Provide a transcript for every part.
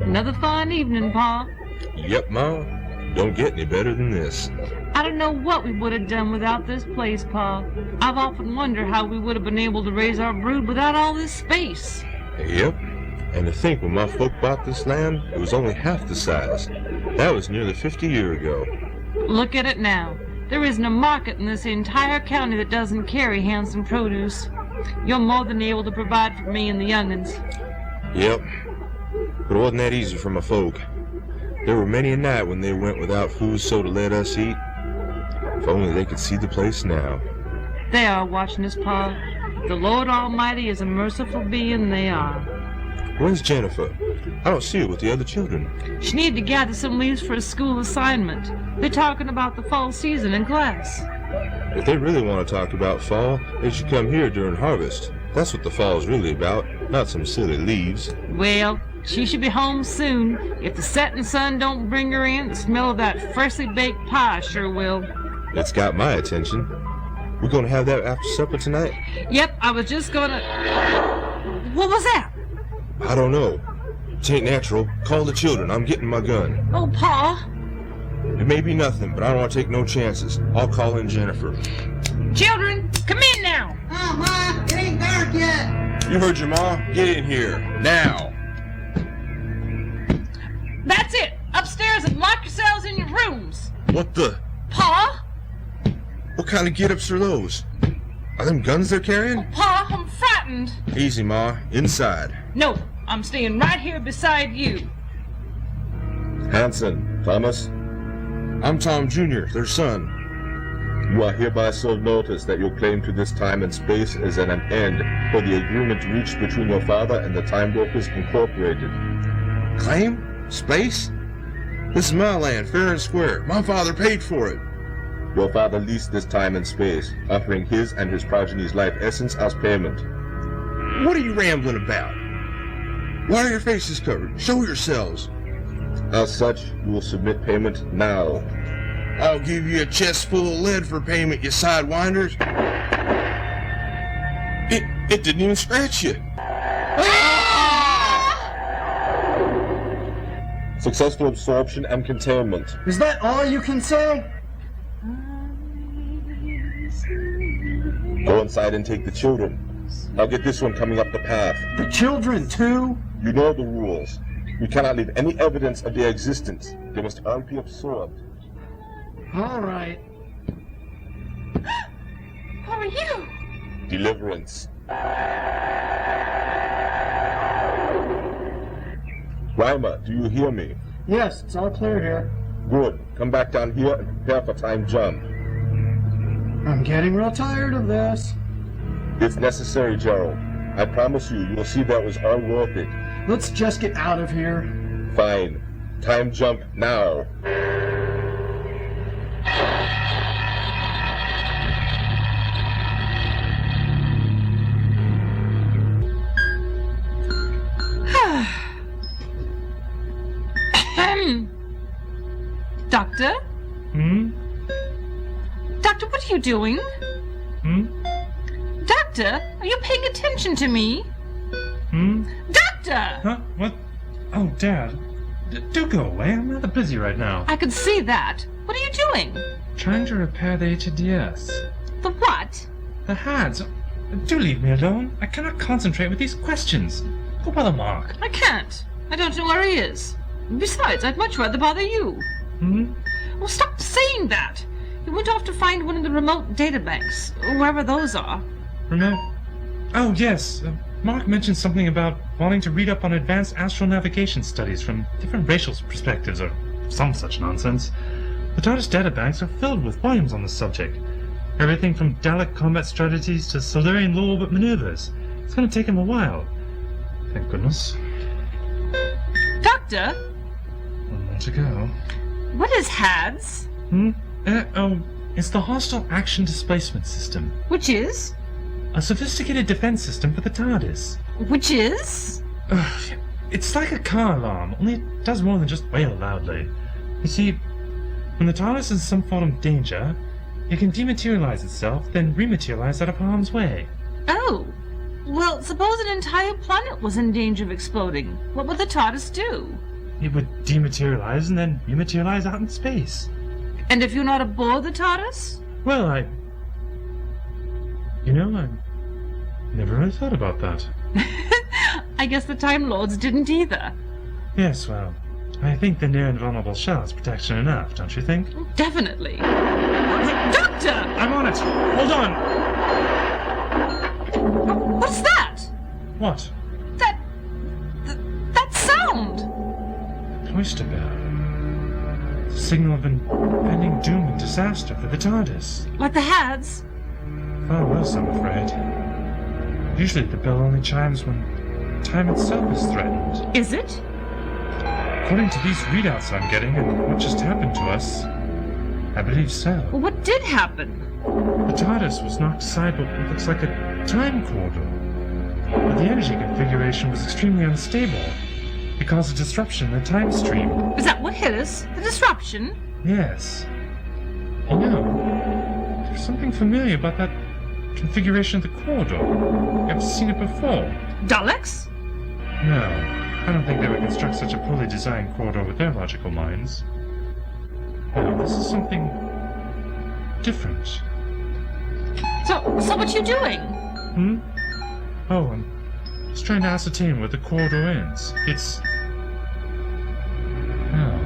Another fine evening, Pa. Yep, Ma. Don't get any better than this. I don't know what we would have done without this place, Pa. I've often wondered how we would have been able to raise our brood without all this space. Yep. And to think when my folk bought this land, it was only half the size. That was nearly 50 years ago. Look at it now. There isn't a market in this entire county that doesn't carry handsome produce. You're more than able to provide for me and the young'uns. Yep. But it wasn't that easy for my folk. There were many a night when they went without food so to let us eat. If only they could see the place now. They are watching us, Pa. The Lord Almighty is a merciful being, they are. Where's Jennifer? I don't see her with the other children. She needed to gather some leaves for a school assignment. They're talking about the fall season in class. If they really want to talk about fall, they should come here during harvest. That's what the fall's really about, not some silly leaves. Well, she should be home soon. If the setting sun don't bring her in, the smell of that freshly baked pie sure will. It's got my attention. We're gonna have that after supper tonight? Yep, I was just gonna... What was that? I don't know. It ain't natural. Call the children. I'm getting my gun. Oh, Pa. It may be nothing, but I don't want to take no chances. I'll call in Jennifer. Children, come in now. Oh, Ma, it ain't dark yet. You heard your Ma? Get in here. Now. That's it. Upstairs and lock yourselves in your rooms. What the? Pa? What kind of get-ups are those? Are them guns they're carrying? Oh, Pa, I'm frightened. Easy, Ma. Inside. No, I'm staying right here beside you. Hanson, Thomas. I'm Tom Jr., their son. You are hereby served notice that your claim to this time and space is at an end for the agreement reached between your father and the Time Brokers Incorporated. Claim? Space? This is my land, fair and square. My father paid for it. Your father leased this time and space, offering his and his progeny's life essence as payment. What are you rambling about? Why are your faces covered? Show yourselves. As such, you will submit payment now. I'll give you a chest full of lead for payment, you sidewinders. It didn't even scratch you. Successful absorption and containment. Is that all you can say? Go inside and take the children. I'll get this one coming up the path. The children, too? You know the rules. We cannot leave any evidence of their existence. They must all be absorbed. All right. Who are you? Deliverance. Reimer, do you hear me? Yes, it's all clear here. Good. Come back down here and prepare for time jump. I'm getting real tired of this. It's necessary, Gerald. I promise you, you'll see that was all worth it. Let's just get out of here. Fine. Time jump now. Doctor? Doctor, what are you doing? Doctor, are you paying attention to me? Doctor! Huh? What? Oh, Dad. Do go away. I'm rather busy right now. I could see that. What are you doing? Trying to repair the HDS. The what? The HADS. Do leave me alone. I cannot concentrate with these questions. Go bother Mark. I can't. I don't know where he is. Besides, I'd much rather bother you. Well, stop saying that. He went off to find one of the remote databanks, wherever those are. Remote? Oh, yes. Mark mentioned something about wanting to read up on advanced astral navigation studies from different racial perspectives or some such nonsense. The TARDIS databanks are filled with volumes on the subject. Everything from Dalek combat strategies to Solarian low-orbit maneuvers. It's going to take him a while. Thank goodness. Doctor, 1 more to go. what is HADS? It's the Hostile Action Displacement System. Which is? A sophisticated defense system for the TARDIS. Which is? It's like a car alarm, only it does more than just wail loudly. You see, when the TARDIS is in some form of danger, it can dematerialize itself, then rematerialize out of harm's way. Oh. Well, suppose an entire planet was in danger of exploding. What would the TARDIS do? It would dematerialize and then rematerialize out in space. And if you're not aboard the TARDIS? Well, I never really thought about that. I guess the Time Lords didn't either. Yes, well, I think the near-invulnerable shell is protection enough, don't you think? Definitely. Doctor! I'm on it! Hold on! What's that? What? That sound! Cloister bell. It's a signal of impending doom and disaster for the TARDIS. Like the HADS? Far worse, I'm afraid. Usually the bell only chimes when time itself is threatened. Is it? According to these readouts I'm getting and what just happened to us, I believe so. Well, what did happen? The TARDIS was knocked aside what looks like a time corridor. But the energy configuration was extremely unstable. It caused a disruption in the time stream. Is that what hit us? The disruption? Yes. You know, there's something familiar about that configuration of the corridor. I've seen it before. Daleks? No, I don't think they would construct such a poorly designed corridor with their logical minds. No, this is something different. So what you doing? Oh, I'm just trying to ascertain where the corridor ends. It's... Oh,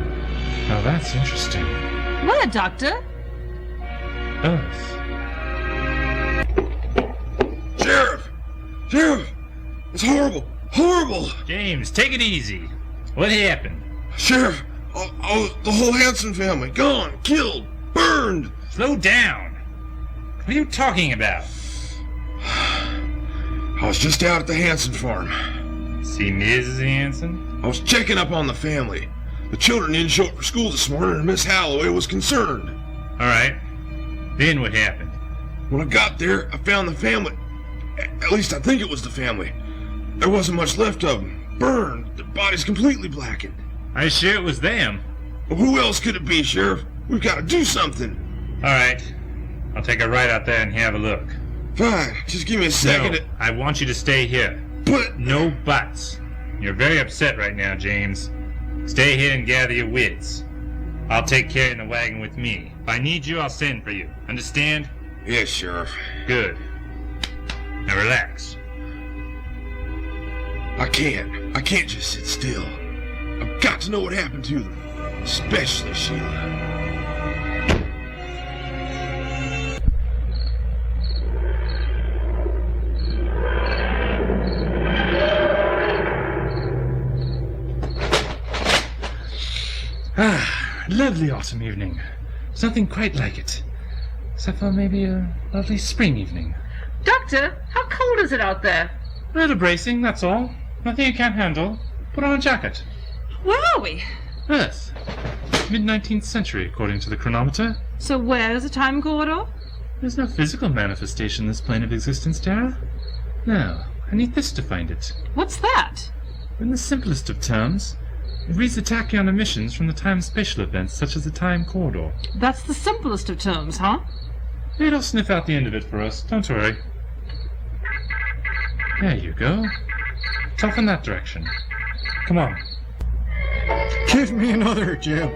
now that's interesting. Where, Doctor? Earth. Sheriff! Sheriff! It's horrible! Horrible! James, take it easy. What happened? Sheriff! The whole Hanson family, gone, killed, burned! Slow down. What are you talking about? I was just out at the Hanson farm. See Mrs. Hanson? I was checking up on the family. The children didn't show up for school this morning and Miss Holloway was concerned. All right. Then what happened? When I got there, I found the family. At least I think it was the family. There wasn't much left of them. Burned. Their bodies completely blackened. Are you sure it was them? Well, who else could it be, Sheriff? We've got to do something. All right. I'll take a ride out there and have a look. Fine. Just give me a second. No, I want you to stay here. But... No buts. You're very upset right now, James. Stay here and gather your wits. I'll take care in the wagon with me. If I need you, I'll send for you. Understand? Yes, Sheriff. Good. Now relax. I can't just sit still. I've got to know what happened to them. Especially Sheila. Lovely autumn evening. There's nothing quite like it. Except for maybe a lovely spring evening. Doctor, how cold is it out there? A little bracing, that's all. Nothing you can't handle. Put on a jacket. Where are we? Earth. Mid-19th century, according to the chronometer. So where's the time corridor? There's no physical manifestation in this plane of existence, Tara. No, I need this to find it. What's that? In the simplest of terms, it reads the tachyon emissions from the time-spatial events such as the time corridor. That's the simplest of terms, huh? It'll sniff out the end of it for us, don't worry. There you go. It's off in that direction. Come on. Give me another, Jim.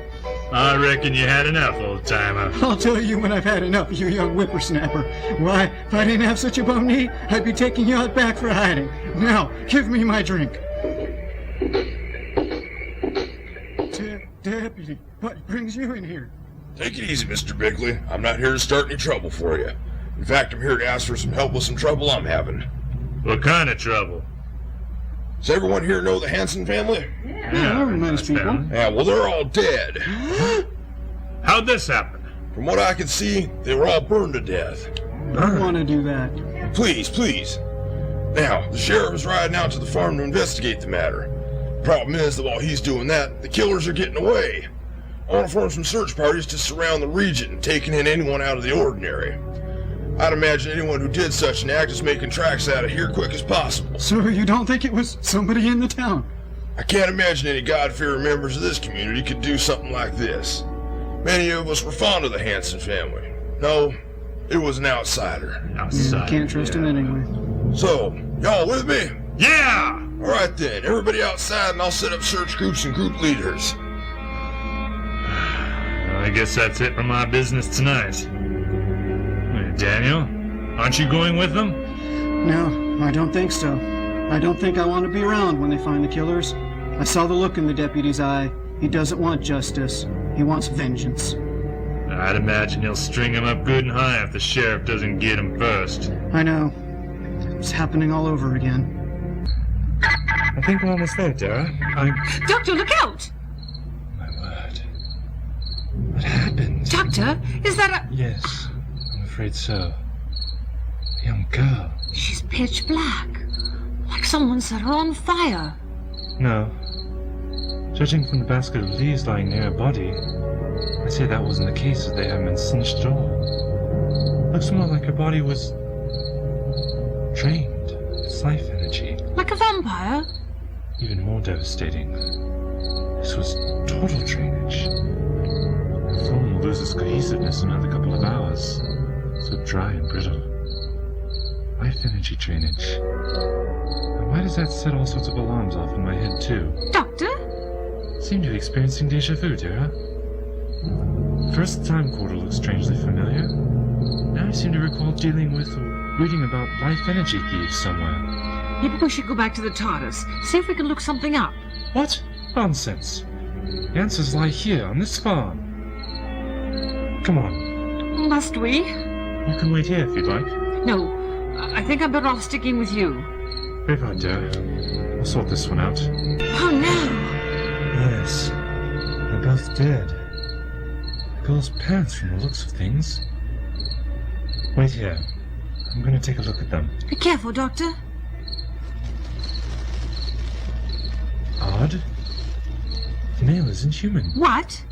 I reckon you had enough, old-timer. I'll tell you when I've had enough, you young whippersnapper. Why, if I didn't have such a bum knee, I'd be taking you out back for hiding. Now, give me my drink. Deputy, what brings you in here? Take it easy, Mr. Bigley. I'm not here to start any trouble for you. In fact, I'm here to ask for some help with some trouble I'm having. What kind of trouble? Does everyone here know the Hanson family? Yeah. Yeah, they're nice people. family. Yeah, well, they're all dead. How'd this happen? From what I can see, they were all burned to death. Don't want to do that. Please, please. Now, the sheriff is riding out to the farm to investigate the matter. Problem is that while he's doing that, the killers are getting away. I want to form some search parties to surround the region, taking in anyone out of the ordinary. I'd imagine anyone who did such an act is making tracks out of here quick as possible. So you don't think it was somebody in the town? I can't imagine any God-fearing members of this community could do something like this. Many of us were fond of the Hanson family. No, it was an outsider. Yeah, can't trust him anyway. So, y'all with me? Yeah! Alright then, everybody outside and I'll set up search groups and group leaders. Well, I guess that's it for my business tonight. Hey, Daniel, aren't you going with them? No, I don't think so. I don't think I want to be around when they find the killers. I saw the look in the deputy's eye. He doesn't want justice. He wants vengeance. I'd imagine he'll string him up good and high if the sheriff doesn't get him first. I know. It's happening all over again. I think we're almost there, Dara. Doctor, look out! My word. What happened? Doctor, is that a... Yes, I'm afraid so. A young girl. She's pitch black. Like someone set her on fire. No. Judging from the basket of leaves lying near her body, I'd say that wasn't the case, as they haven't been singed at all. Looks more like her body was drained of its life energy. Like a vampire? Even more devastating. This was total drainage. The foam will lose its cohesiveness in another couple of hours. So dry and brittle. Life energy drainage. And why does that set all sorts of alarms off in my head too? Doctor? Seem to be experiencing deja vu, Dara. First, the time quarter looks strangely familiar. Now I seem to recall dealing with or reading about life energy thieves somewhere. Maybe we should go back to the TARDIS, see if we can look something up. What? Nonsense. The answers lie here, on this farm. Come on. Must we? You can wait here if you'd like. No, I think I'm better off sticking with you. Very fine, Dara. I'll sort this one out. Oh no! Yes. They're both dead. The girl's parents from the looks of things. Wait here. I'm going to take a look at them. Be careful, Doctor. Odd. The male isn't human. What?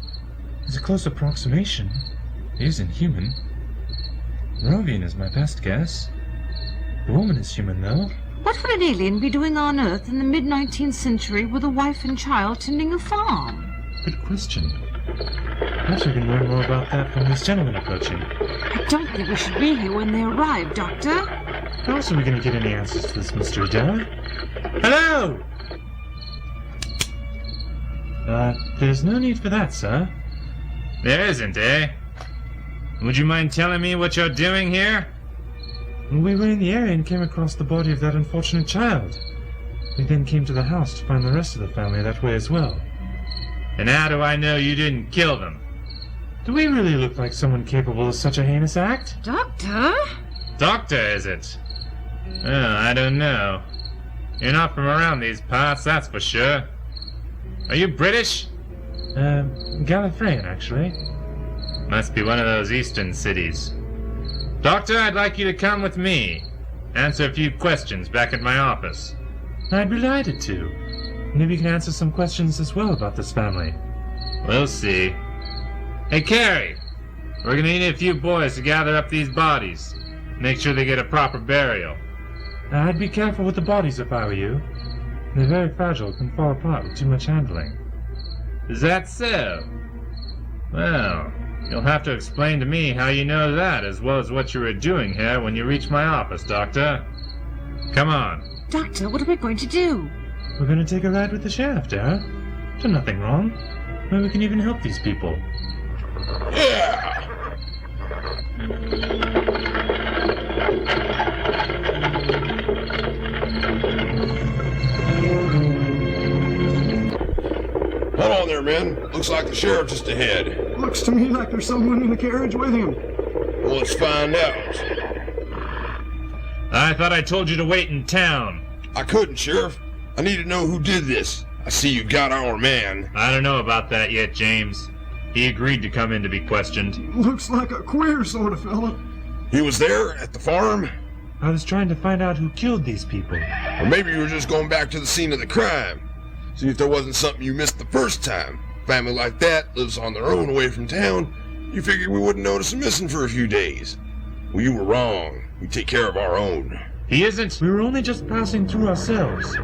As a close approximation, he isn't human. Rovian is my best guess. The woman is human, though. What would an alien be doing on Earth in the mid-19th century with a wife and child tending a farm? Good question. Perhaps we can learn more about that from these gentlemen approaching. I don't think we should be here when they arrive, Doctor. How else are we going to get any answers to this mystery, Dara? Hello! There's no need for that, sir. There isn't, eh? Would you mind telling me what you're doing here? We were in the area and came across the body of that unfortunate child. We then came to the house to find the rest of the family that way as well. And how do I know you didn't kill them? Do we really look like someone capable of such a heinous act? Doctor? Doctor, is it? Oh, I don't know. You're not from around these parts, that's for sure. Are you British? Gallifreyan, actually. Must be one of those eastern cities. Doctor, I'd like you to come with me. Answer a few questions back at my office. I'd be delighted to. Maybe you can answer some questions as well about this family. We'll see. Hey, Carrie! We're gonna need a few boys to gather up these bodies. Make sure they get a proper burial. I'd be careful with the bodies if I were you. They're very fragile, can fall apart with too much handling. Is that so? Well, you'll have to explain to me how you know that as well as what you were doing here when you reach my office, Doctor. Come on. Doctor, what are we going to do? We're going to take a ride with the sheriff, Dara. Done nothing wrong. Maybe we can even help these people. Yeah! Hold on there, men. Looks like the sheriff just ahead. Looks to me like there's someone in the carriage with him. Well, let's find out. I thought I told you to wait in town. I couldn't, Sheriff. I need to know who did this. I see you got our man. I don't know about that yet, James. He agreed to come in to be questioned. Looks like a queer sort of fella. He was there at the farm? I was trying to find out who killed these people. Or maybe you were just going back to the scene of the crime. See if there wasn't something you missed the first time. Family like that lives on their own away from town. You figured we wouldn't notice him missing for a few days. Well, you were wrong. We take care of our own. He isn't. We were only just passing through ourselves.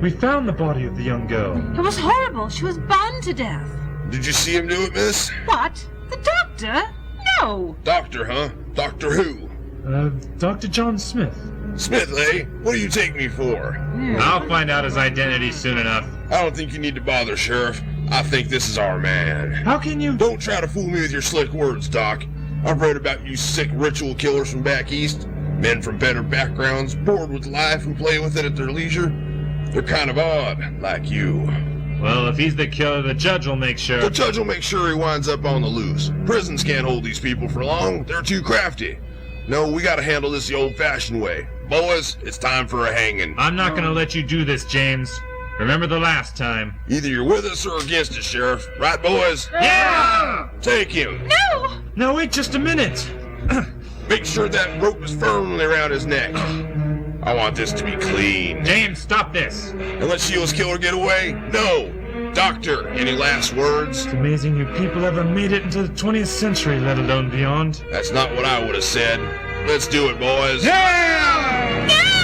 We found the body of the young girl. It was horrible. She was burned to death. Did you see him do it, miss? What? The doctor? No. Doctor, huh? Doctor who? Dr. John Smith. Smith, eh? What do you take me for? I'll find out his identity soon enough. I don't think you need to bother, Sheriff. I think this is our man. How can you... Don't try to fool me with your slick words, Doc. I've read about you sick ritual killers from back east. Men from better backgrounds, bored with life, who play with it at their leisure. They're kind of odd, like you. Well, if he's the killer, the judge will make sure. The judge will make sure he winds up on the loose. Prisons can't hold these people for long. They're too crafty. No, we gotta handle this the old-fashioned way. Boys, it's time for a hanging. I'm not gonna let you do this, James. Remember the last time. Either you're with us or against us, Sheriff. Right, boys? Yeah! Take him. No! Now wait just a minute. Make sure that rope is firmly around his neck. I want this to be clean. James, stop this. And let Sheila's killer get away? No. Doctor, any last words? It's amazing you people ever made it into the 20th century, let alone beyond. That's not what I would have said. Let's do it, boys. Yeah! No!